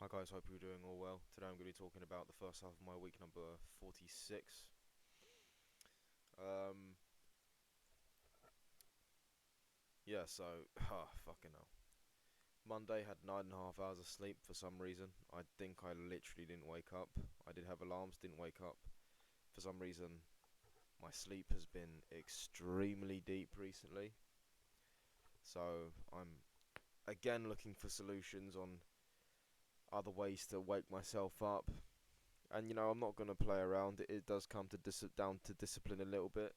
Hi guys, hope you're doing all well. Today I'm going to be talking about the first half of my week number 46. Um, yeah, so, fucking hell. Monday had 9.5 hours of sleep for some reason. I think I literally didn't wake up. I did have alarms, didn't wake up. For some reason, my sleep has been extremely deep recently. So I'm again looking for solutions on other ways to wake myself up. And I'm not going to play around. It does come to down to discipline a little bit.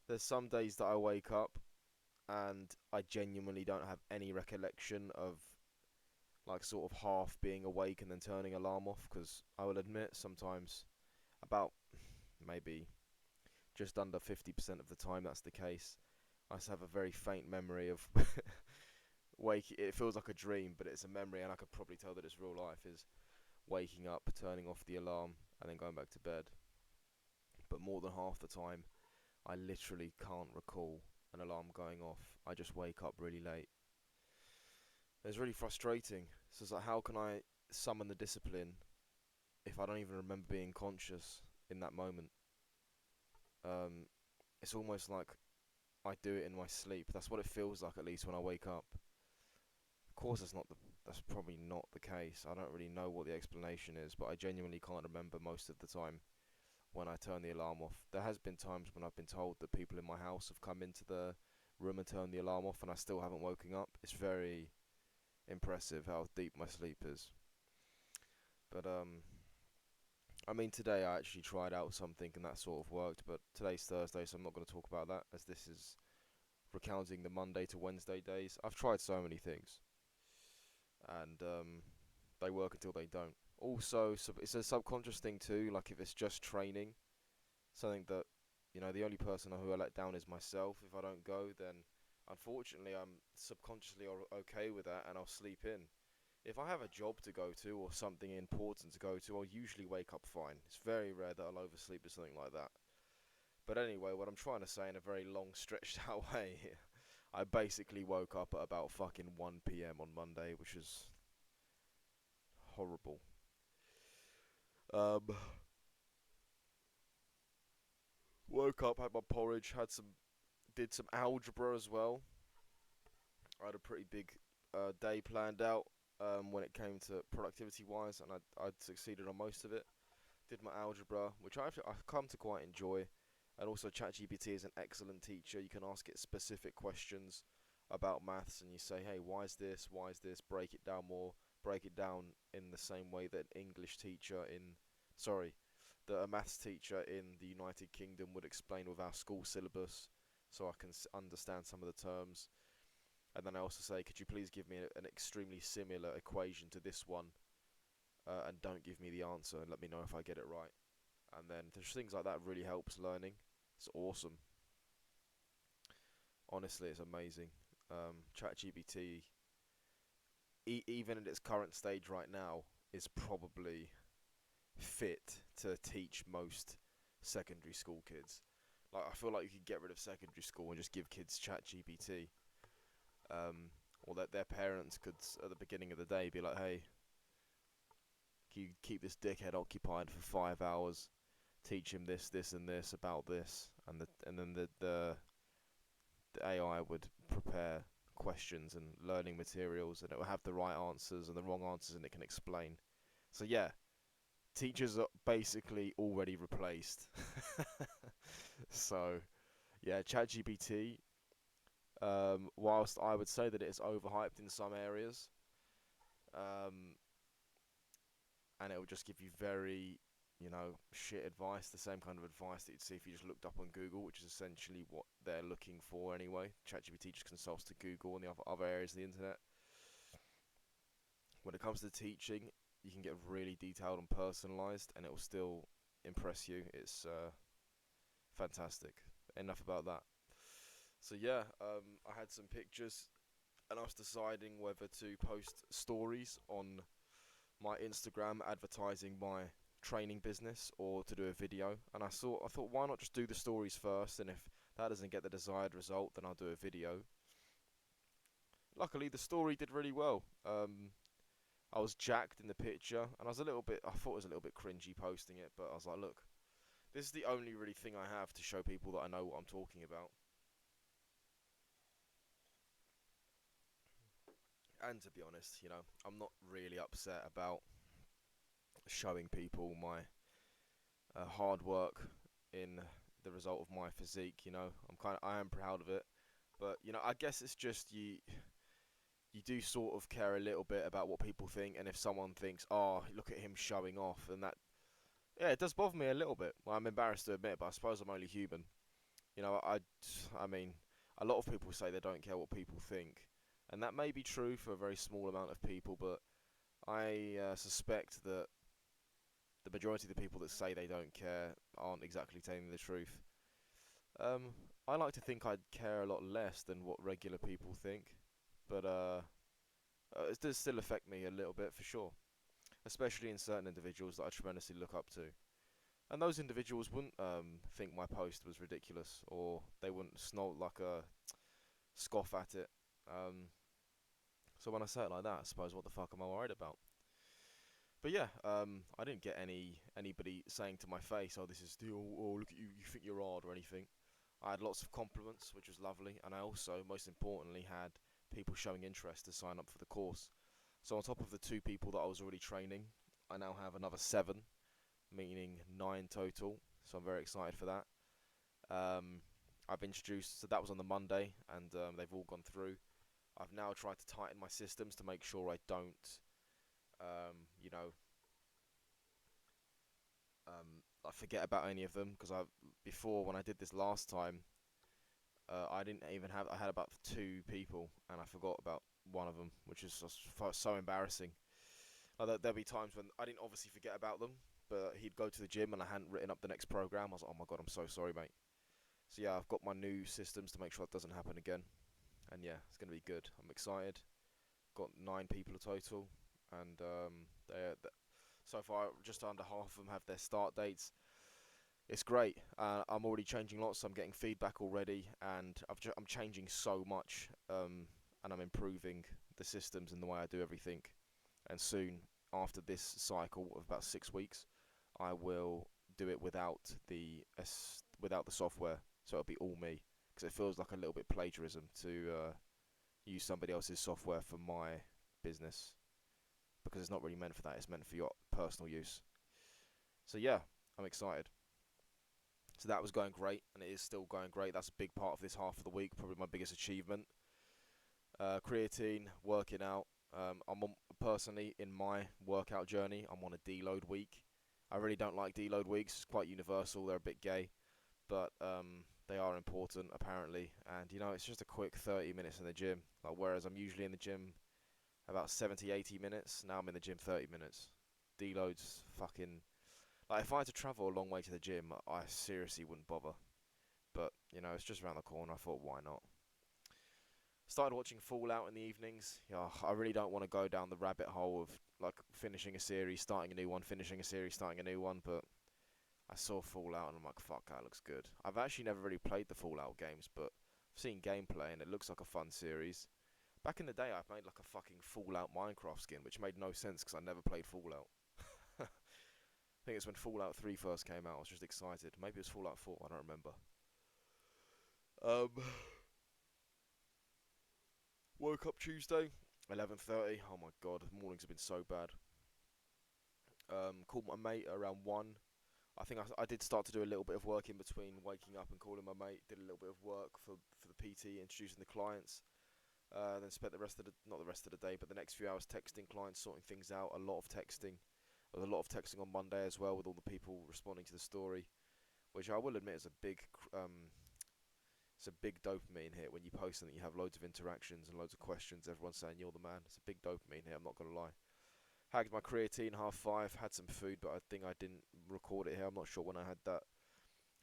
There's some days that I wake up and I genuinely don't have any recollection of like sort of half being awake and then turning alarm off, because I will admit sometimes about maybe just under 50% of the time that's the case. I just have a very faint memory of wake. It feels like a dream, but it's a memory, and I could probably tell that it's real life. Is waking up, turning off the alarm, and then going back to bed. But more than half the time, I literally can't recall an alarm going off. I just wake up really late. It's really frustrating. So it's like, how can I summon the discipline if I don't even remember being conscious in that moment? Um, it's almost like I do it in my sleep. That's what it feels like, at least when I wake up. Of course, that's probably not the case. I don't really know what the explanation is, but I genuinely can't remember most of the time when I turn the alarm off. There has been times when I've been told that people in my house have come into the room and turned the alarm off, and I still haven't woken up. It's very impressive how deep my sleep is. But I mean, today I actually tried out something and that sort of worked. But today's Thursday, so I'm not going to talk about that, as this is recounting the Monday to Wednesday days. I've tried so many things, and they work until they don't. Also, it's a subconscious thing too. Like if it's just training, something that the only person who I let down is myself. If I don't go, then unfortunately I'm subconsciously okay with that, and I'll sleep in. If I have a job to go to or something important to go to, I'll usually wake up fine. It's very rare that I'll oversleep or something like that. But anyway, what I'm trying to say in a very long stretched out way, I basically woke up at about fucking 1 p.m. on Monday, which is horrible. Um, Woke up, had my porridge, did some algebra as well. I had a pretty big day planned out when it came to productivity wise, and I'd succeeded on most of it. Did my algebra, which I've come to quite enjoy, and also ChatGPT is an excellent teacher. You can ask it specific questions about maths, and you say, "Hey, why is this? Why is this? Break it down more. Break it down in the same way that an English teacher in, sorry, that a maths teacher in the United Kingdom would explain with our school syllabus, so I can understand some of the terms." And then I also say, "Could you please give me an extremely similar equation to this one, and don't give me the answer, and let me know if I get it right." And then there's things like that really helps learning. It's awesome. Honestly, it's amazing. ChatGPT, even at its current stage right now, is probably fit to teach most secondary school kids. Like, I feel like you could get rid of secondary school and just give kids ChatGPT. Or that their parents could, at the beginning of the day, be like, "Hey, can you keep this dickhead occupied for 5 hours? Teach him this, this, and this about this," and then the AI would prepare questions and learning materials, and it will have the right answers and the wrong answers, and it can explain. So yeah, teachers are basically already replaced. So yeah, ChatGPT. Whilst I would say that it is overhyped in some areas, um, and it will just give you very, shit advice, the same kind of advice that you'd see if you just looked up on Google, which is essentially what they're looking for anyway. ChatGPT just consults to Google and the other areas of the internet. When it comes to teaching, you can get really detailed and personalized, and it will still impress you. It's fantastic. Enough about that. So yeah, I had some pictures, and I was deciding whether to post stories on my Instagram advertising my training business or to do a video. And I thought, why not just do the stories first, and if that doesn't get the desired result, then I'll do a video. Luckily, the story did really well. I was jacked in the picture, and I thought it was a little bit cringy posting it, but I was like, look, this is the only really thing I have to show people that I know what I'm talking about. And to be honest, I'm not really upset about showing people my hard work in the result of my physique. I am proud of it, but I guess it's just you do sort of care a little bit about what people think, and if someone thinks, "Oh, look at him showing off," and that, yeah, it does bother me a little bit. Well, I'm embarrassed to admit, but I suppose I'm only human. I mean, a lot of people say they don't care what people think, and that may be true for a very small amount of people, but I suspect that the majority of the people that say they don't care aren't exactly telling the truth. Um, I like to think I'd care a lot less than what regular people think, but it does still affect me a little bit for sure, especially in certain individuals that I tremendously look up to. And those individuals wouldn't think my post was ridiculous, or they wouldn't snort like a scoff at it. Um, so when I say it like that, I suppose what the fuck am I worried about? But yeah, I didn't get anybody saying to my face, "Oh, this is the look at you, you think you're hard" or anything. I had lots of compliments, which was lovely, and I also, most importantly, had people showing interest to sign up for the course. So on top of the 2 people that I was already training, I now have another 7, meaning 9 total. So I'm very excited for that. Um, I've introduced, so that was on the Monday, and they've all gone through. I've now tried to tighten my systems to make sure I don't, you know, I forget about any of them because before when I did this last time, I didn't even have, I had about 2 people and I forgot about one of them, which is just so embarrassing. There'll be times when I didn't obviously forget about them, but he'd go to the gym and I hadn't written up the next program. I was like, oh my god, I'm so sorry, mate. So yeah, I've got my new systems to make sure that doesn't happen again. And yeah, it's gonna be good. I'm excited. Got 9 people total, and so far just under half of them have their start dates. It's great. I'm already changing lots. So I'm getting feedback already, and I'm changing so much, and I'm improving the systems and the way I do everything. And soon, after this cycle of about 6 weeks, I will do it without the software. So it'll be all me, because it feels like a little bit plagiarism to use somebody else's software for my business, because it's not really meant for that. It's meant for your personal use. So yeah, I'm excited. So that was going great, and it is still going great. That's a big part of this half of the week, probably my biggest achievement. Creatine, working out. Personally, in my workout journey, I'm on a deload week. I really don't like deload weeks. It's quite universal. They're a bit gay, but they are important apparently. And it's just a quick 30 minutes in the gym. Like whereas I'm usually in the gym about 70, 80 minutes. Now I'm in the gym 30 minutes. Deloads fucking, like if I had to travel a long way to the gym, I seriously wouldn't bother. But it's just around the corner. I thought, why not? Started watching Fallout in the evenings. Yeah, I really don't want to go down the rabbit hole of like finishing a series, starting a new one, finishing a series, starting a new one. But I saw Fallout and I'm like, fuck, that looks good. I've actually never really played the Fallout games, but I've seen gameplay and it looks like a fun series. Back in the day, I made like a fucking Fallout Minecraft skin, which made no sense because I never played Fallout. I think it's when Fallout 3 first came out. I was just excited. Maybe it was Fallout 4. I don't remember. Um, Woke up Tuesday, 11:30. Oh my god, the mornings have been so bad. Called my mate around 1. I think I did start to do a little bit of work in between waking up and calling my mate. Did a little bit of work for the PT, introducing the clients. Then spent the rest of the, not the rest of the day, but the next few hours texting clients, sorting things out. A lot of texting. There was a lot of texting on Monday as well with all the people responding to the story, which I will admit is a big it's a big dopamine hit when you post and you have loads of interactions and loads of questions. Everyone's saying you're the man. It's a big dopamine hit. I'm not gonna lie. Hagged my creatine 5:30. Had some food, but I think I didn't record it here. I'm not sure when I had that.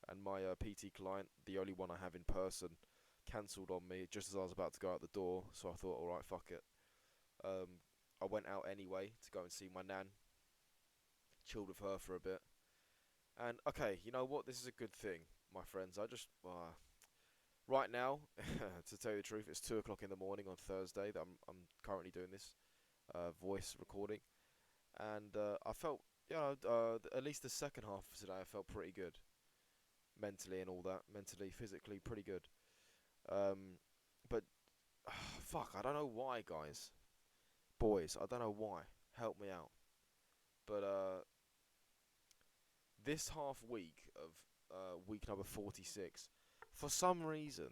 And my PT client, the only one I have in person, cancelled on me just as I was about to go out the door. So I thought, all right, fuck it. I went out anyway to go and see my nan. Chilled with her for a bit. And okay, you know what? This is a good thing, my friends. I just right now, to tell you the truth, it's 2 o'clock in the morning on Thursday that I'm currently doing this. voice recording, and I felt, at least the second half of today, I felt pretty good mentally and all that, mentally, physically, pretty good. Um, but fuck, I don't know why, guys, boys, I don't know why. Help me out. But this half week of week number 46, for some reason,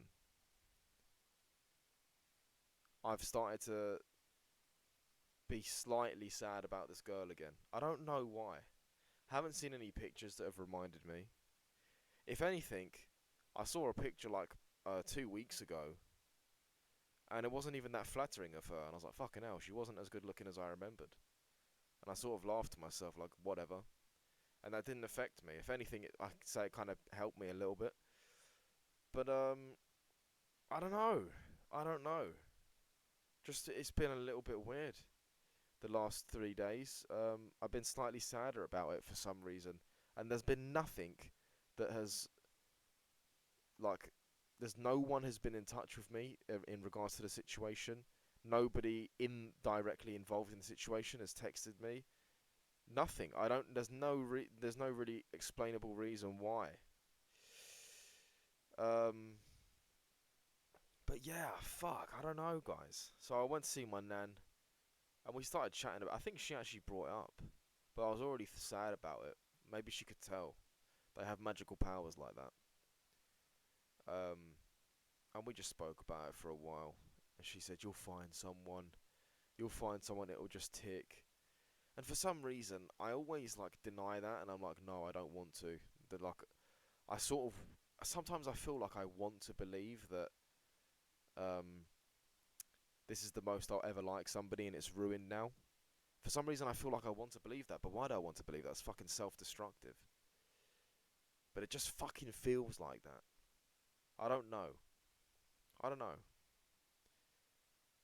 I've started to be slightly sad about this girl again. I don't know why. Haven't seen any pictures that have reminded me. If anything, I saw a picture like 2 weeks ago, and it wasn't even that flattering of her. And I was like, fucking hell, she wasn't as good looking as I remembered. And I sort of laughed to myself, like, whatever. And that didn't affect me. If anything, I could say it kind of helped me a little bit. But I don't know. I don't know. Just it's been a little bit weird the last 3 days. I've been slightly sadder about it for some reason, and there's been nothing that has like. There's no one has been in touch with me in regards to the situation. Nobody indirectly involved in the situation has texted me. Nothing. I don't. There's no really explainable reason why. Um. But yeah, fuck. I don't know, guys. So I went to see my nan, and we started chatting about. I think she actually brought it up, but I was already sad about it. Maybe she could tell. They have magical powers like that. And we just spoke about it for a while. And she said, "You'll find someone. You'll find someone. It'll just tick." And for some reason, I always like deny that, and I'm like, "No, I don't want to." That like, I sort of sometimes I feel like I want to believe that um this is the most I'll ever like somebody, and it's ruined now. For some reason, I feel like I want to believe that, but why do I want to believe that? It's fucking self-destructive. But it just fucking feels like that. I don't know. I don't know.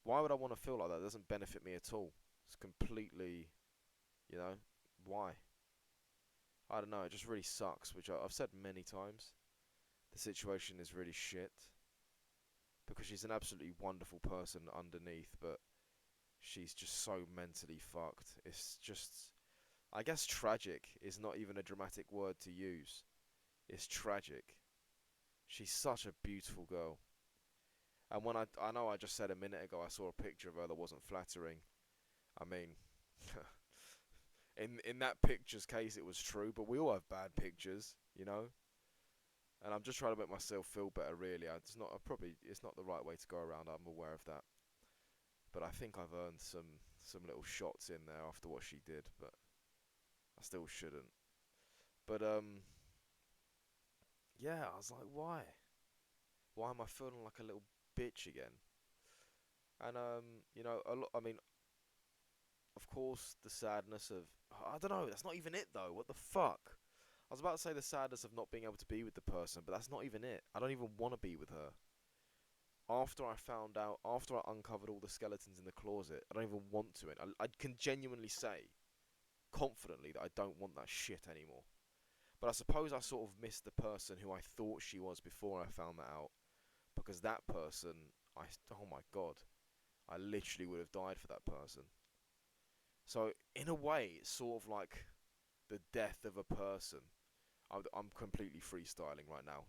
Why would I want to feel like that? It doesn't benefit me at all. It's completely, you know, why? I don't know. It just really sucks, which I've said many times. The situation is really shit because she's an absolutely wonderful person underneath, but she's just so mentally fucked. It's just, I guess tragic is not even a dramatic word to use. It's tragic. She's such a beautiful girl. And when I know I just said a minute ago I saw a picture of her that wasn't flattering. I mean, in that picture's case it was true, but we all have bad pictures, you know. And I'm just trying to make myself feel better. Really, it's not the right way to go around. I'm aware of that, but I think I've earned some little shots in there after what she did, but I still shouldn't. But yeah, I was like, why? Why am I feeling like a little bitch again? And a lot. I mean, of course, the sadness of I don't know. That's not even it though. What the fuck? I was about to say the sadness of not being able to be with the person, but that's not even it. I don't even want to be with her. After I uncovered all the skeletons in the closet, I don't even want to. And I can genuinely say, confidently, that I don't want that shit anymore. But I suppose I sort of missed the person who I thought she was before I found that out. Because that person, oh my god, I literally would have died for that person. So in a way, it's sort of like the death of a person. I'm completely freestyling right now,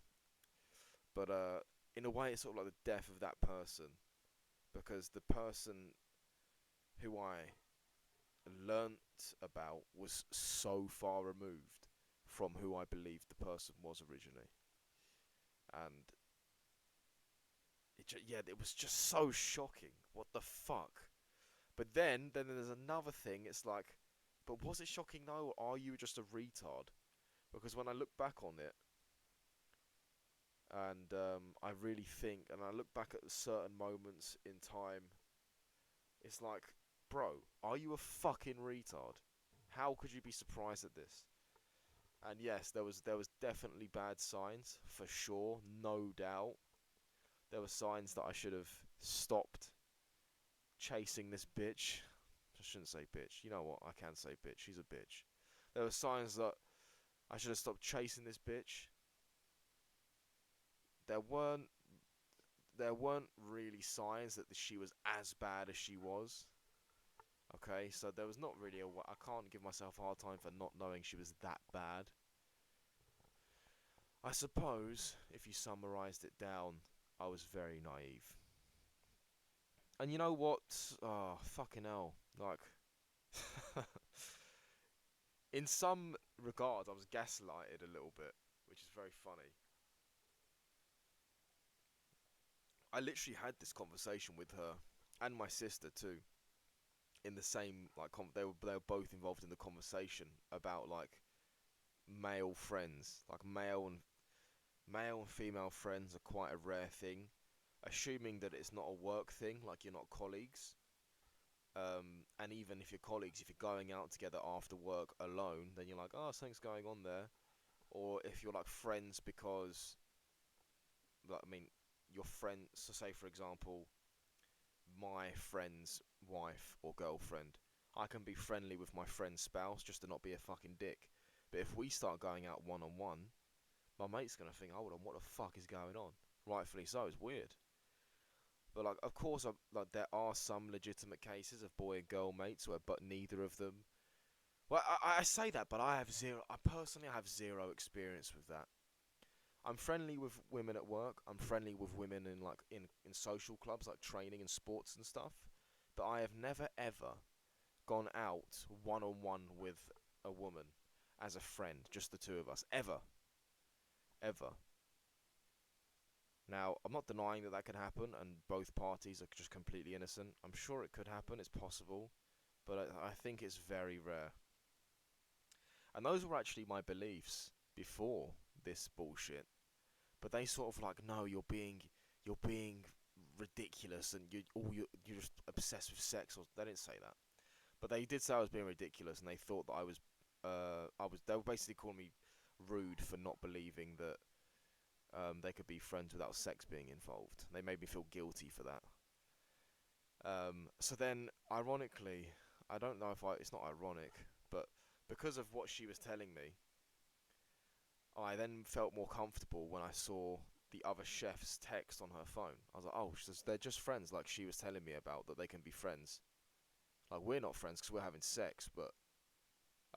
but in a way, it's sort of like the death of that person because the person who I learnt about was so far removed from who I believed the person was originally, and yeah, it was just so shocking. What the fuck? But then there's another thing. It's like, but was it shocking though, or are you just a retard? Because when I look back on it, and I really think, and I look back at certain moments in time, it's like, bro, are you a fucking retard? How could you be surprised at this? And yes, there was definitely bad signs for sure, no doubt. There were signs that I should have stopped chasing this bitch. I shouldn't say bitch. You know what? I can say bitch. She's a bitch. There were signs that I should have stopped chasing this bitch. There weren't there weren't really signs that she was as bad as she was. Okay, so there was not really I can't give myself a hard time for not knowing she was that bad. I suppose if you summarised it down, I was very naive. And you know what? Oh, fucking hell. Like, in some regards, I was gaslighted a little bit, which is very funny. I literally had this conversation with her and my sister too, in the same like they were both involved in the conversation about like male friends, like male and female friends are quite a rare thing. Assuming that it's not a work thing, like you're not colleagues, and even if you're colleagues, if you're going out together after work alone, then you're like, oh, something's going on there. Or if you're like friends because, like, I mean, your friend. So say for example, my friend's wife or girlfriend. I can be friendly with my friend's spouse just to not be a fucking dick. But if we start going out one on one, my mate's gonna think, hold on, what the fuck is going on? Rightfully so, it's weird. But like, of course, like there are some legitimate cases of boy and girl mates where, but neither of them. Well, I say that, but I have zero. I personally have zero experience with that. I'm friendly with women at work. I'm friendly with women in like in social clubs, like training and sports and stuff. But I have never ever gone out one on one with a woman as a friend, just the two of us, ever, ever. Now, I'm not denying that that could happen, and both parties are just completely innocent. I'm sure it could happen. It's possible, but I think it's very rare. And those were actually my beliefs before this bullshit. But they sort of like, no, you're being ridiculous, and you're just obsessed with sex. Or they didn't say that, but they did say I was being ridiculous, and they thought that they were basically calling me rude for not believing that they could be friends without sex being involved. They made me feel guilty for that. So then, ironically, I don't know if it's not ironic, but because of what she was telling me, I then felt more comfortable when I saw the other chef's text on her phone. I was like, oh, they're just friends, like she was telling me about, that they can be friends. Like, we're not friends because we're having sex, but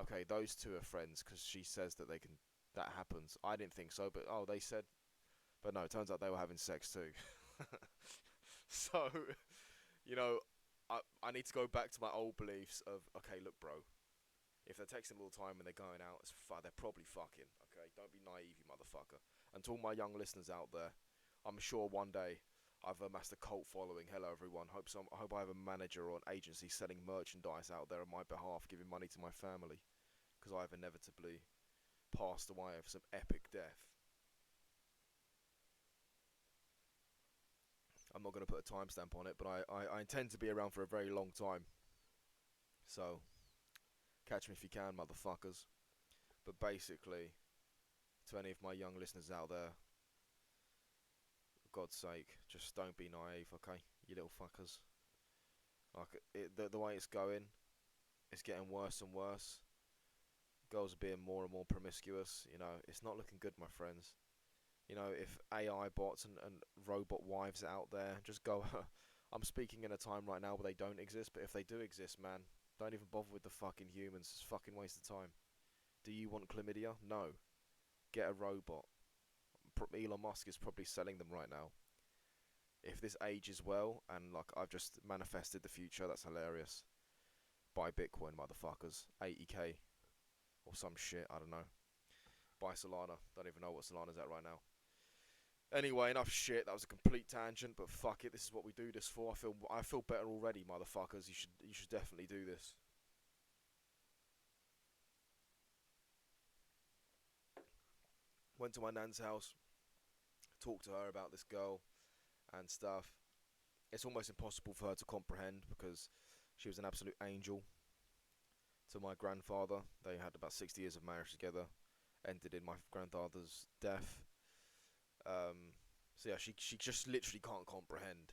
okay, those two are friends because she says that they can. That happens. I didn't think so, but oh, they said. But no, it turns out they were having sex too. So, you know, I need to go back to my old beliefs of, okay, look, bro, if they're texting all the time and they're going out, they're probably fucking. Okay, don't be naive, you motherfucker. And to all my young listeners out there, I'm sure one day I've amassed a cult following. Hello, everyone. I hope I have a manager or an agency selling merchandise out there on my behalf, giving money to my family, because I've inevitably passed away of some epic death. I'm not going to put a timestamp on it, but I intend to be around for a very long time. So, catch me if you can, motherfuckers. But basically, to any of my young listeners out there, for God's sake, just don't be naive, okay? You little fuckers. Like, the way it's going, it's getting worse and worse. Girls are being more and more promiscuous. You know, it's not looking good, my friends. You know, if AI bots and robot wives are out there, just go. I'm speaking in a time right now where they don't exist, but if they do exist, man, don't even bother with the fucking humans. It's a fucking waste of time. Do you want chlamydia? No. Get a robot. Elon Musk is probably selling them right now. If this ages well, and like I've just manifested the future, that's hilarious. Buy Bitcoin, motherfuckers. 80k or some shit. I don't know. Buy Solana. Don't even know what Solana's at right now. Anyway, enough shit. That was a complete tangent, but fuck it. This is what we do this for. I feel better already, motherfuckers. You should definitely do this. Went to my nan's house, talked to her about this girl and stuff. It's almost impossible for her to comprehend because she was an absolute angel to my grandfather. They had about 60 years of marriage together. Ended in my grandfather's death. Um, so yeah, she just literally can't comprehend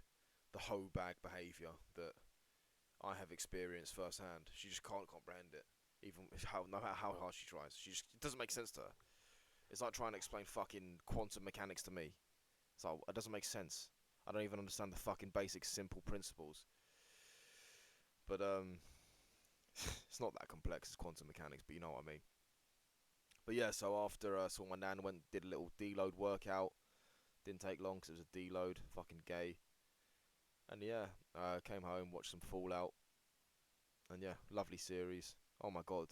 the hoe bag behaviour that I have experienced firsthand. She just can't comprehend it, even no matter how hard she tries. It doesn't make sense to her. It's like trying to explain fucking quantum mechanics to me. So it doesn't make sense. I don't even understand the fucking basic simple principles. But It's not that complex as quantum mechanics, but you know what I mean. But yeah, so after saw my nan, went did a little deload workout. Didn't take long because it was a deload. Fucking gay. And yeah, came home, watched some Fallout, and yeah, lovely series. Oh my god.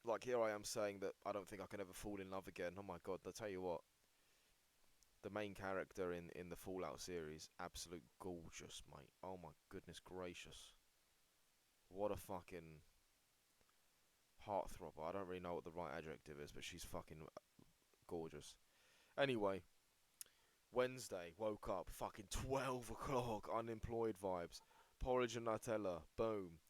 Like here I am saying that I don't think I can ever fall in love again. Oh my god, I'll tell you what. The main character in the Fallout series, absolute gorgeous, mate. Oh my goodness gracious. What a fucking heartthrob. I don't really know what the right adjective is, but she's fucking gorgeous. Anyway, Wednesday, woke up, fucking 12 o'clock, unemployed vibes. Porridge and Nutella, boom.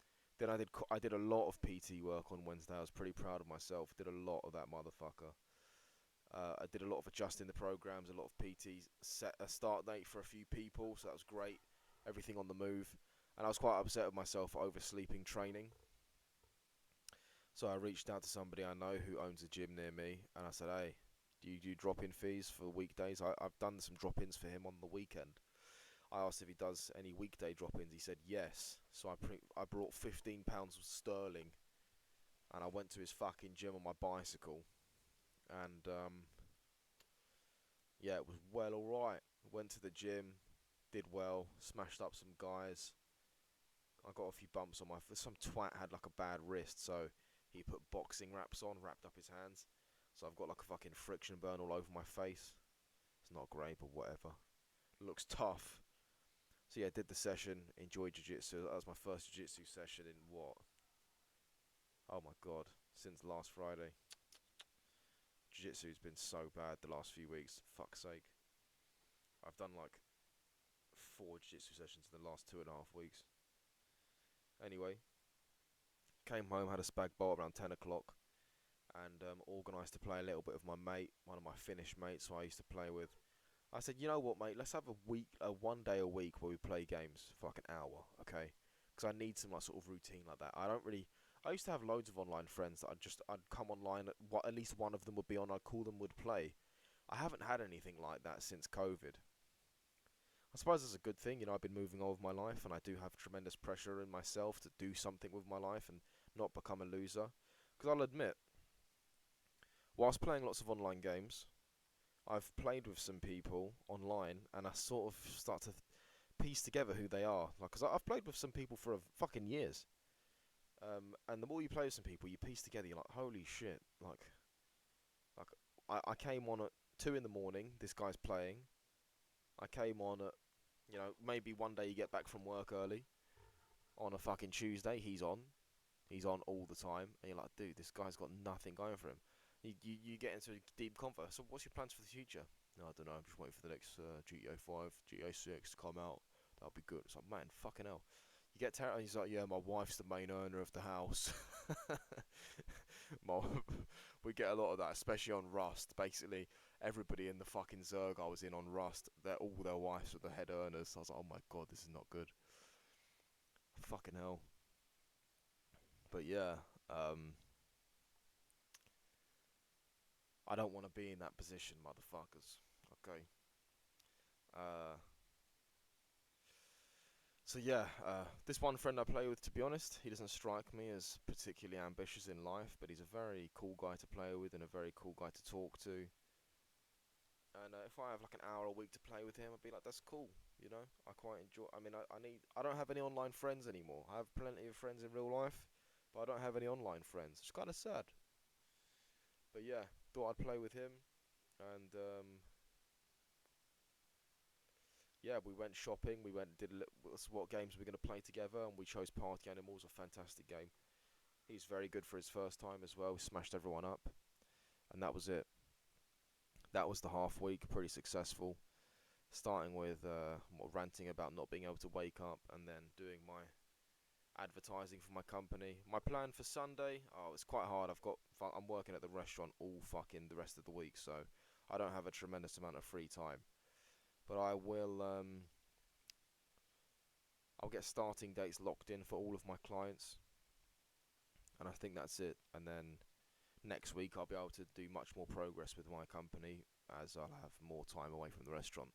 Then I did a lot of PT work on Wednesday. I was pretty proud of myself. Did a lot of that motherfucker. I did a lot of adjusting the programs, a lot of PTs. Set a start date for a few people, so that was great. Everything on the move, and I was quite upset with myself for oversleeping training. So I reached out to somebody I know who owns a gym near me, and I said, "Hey, do you do drop-in fees for weekdays? I've done some drop-ins for him on the weekend." I asked if he does any weekday drop-ins. He said yes. So I brought £15 of sterling, and I went to his fucking gym on my bicycle, and yeah, it was well alright. Went to the gym, did well, smashed up some guys. I got a few bumps on my. Some twat had like a bad wrist, so he put boxing wraps on, wrapped up his hands. So I've got like a fucking friction burn all over my face. It's not great, but whatever. Looks tough. So yeah, did the session, enjoyed jiu-jitsu. That was my first jiu-jitsu session in what? Oh my god, since last Friday. Jiu-jitsu's been so bad the last few weeks. Fuck's sake. I've done like 4 jiu-jitsu sessions in the last 2.5 weeks. Anyway, came home, had a spag bowl around 10 o'clock, and organised to play a little bit with my mate, one of my Finnish mates who I used to play with. I said, you know what, mate, let's have one day a week where we play games for like an hour, okay? Because I need some like sort of routine like that. I used to have loads of online friends that I'd come online, at least one of them would be on, I'd call them, would play. I haven't had anything like that since COVID. I suppose it's a good thing, I've been moving on with my life and I do have tremendous pressure in myself to do something with my life and not become a loser. Because I'll admit, whilst playing lots of online games, I've played with some people online and I sort of start to piece together who they are. Like, because I've played with some people for fucking years. And the more you play with some people, you piece together, you're like, holy shit. Like I came on at 2 in the morning, this guy's playing. I came on at, maybe one day you get back from work early. On a fucking Tuesday, he's on. He's on all the time. And you're like, dude, this guy's got nothing going for him. You get into a deep convo. So what's your plans for the future? No, I don't know. I'm just waiting for the next GTA 5, GTA 6 to come out. That'll be good. It's like, man, fucking hell. You get terrified. He's like, yeah, my wife's the main earner of the house. my, we get a lot of that, especially on Rust. Basically, everybody in the fucking Zerg I was in on Rust, all their wives were the head earners. I was like, oh my god, this is not good. Fucking hell. But yeah, I don't want to be in that position, motherfuckers. Okay. Uh, so yeah, this one friend I play with, to be honest, he doesn't strike me as particularly ambitious in life, but he's a very cool guy to play with and a very cool guy to talk to. And if I have like an hour a week to play with him, I'd be like, that's cool. I quite enjoy. I mean, I don't have any online friends anymore. I have plenty of friends in real life, but I don't have any online friends. It's kind of sad. But yeah, thought I'd play with him, and yeah, we went shopping. We went did what games we're gonna play together, and we chose Party Animals, a fantastic game. He's very good for his first time as well. He smashed everyone up, and that was it. That was the half week, pretty successful. Starting with ranting about not being able to wake up, and then doing my advertising for my company. My plan for Sunday, oh, it's quite hard. I'm working at the restaurant all fucking the rest of the week, so I don't have a tremendous amount of free time. But I'll get starting dates locked in for all of my clients, and I think that's it. And then next week I'll be able to do much more progress with my company as I'll have more time away from the restaurant.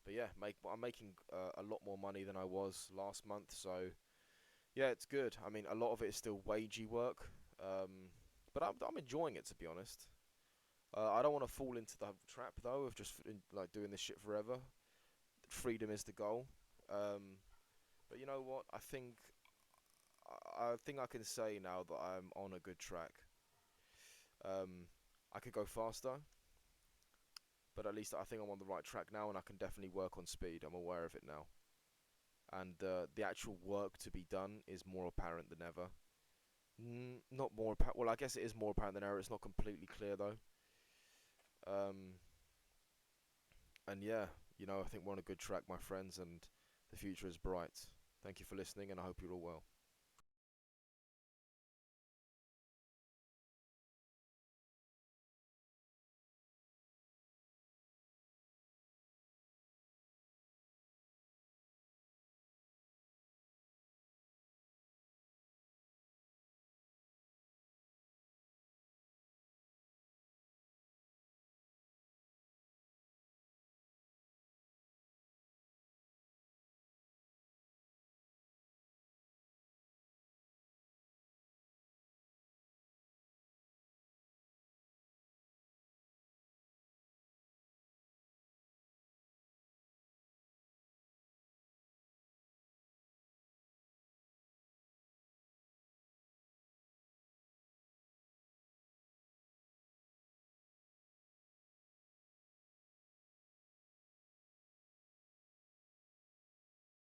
But yeah, I'm making a lot more money than I was last month, so Yeah, it's good. I mean, a lot of it is still wagey work, but I'm enjoying it, to be honest. I don't want to fall into the trap though of just like doing this shit forever. Freedom is the goal. Um, but you know what? I think I can say now that I'm on a good track. Um, I could go faster, but at least I think I'm on the right track now, and I can definitely work on speed. I'm aware of it now, and the actual work to be done is more apparent than ever. Not more apparent. Well, I guess it is more apparent than ever. It's not completely clear though. Um, and yeah, I think we're on a good track, my friends, and the future is bright. Thank you for listening, and I hope you're all well.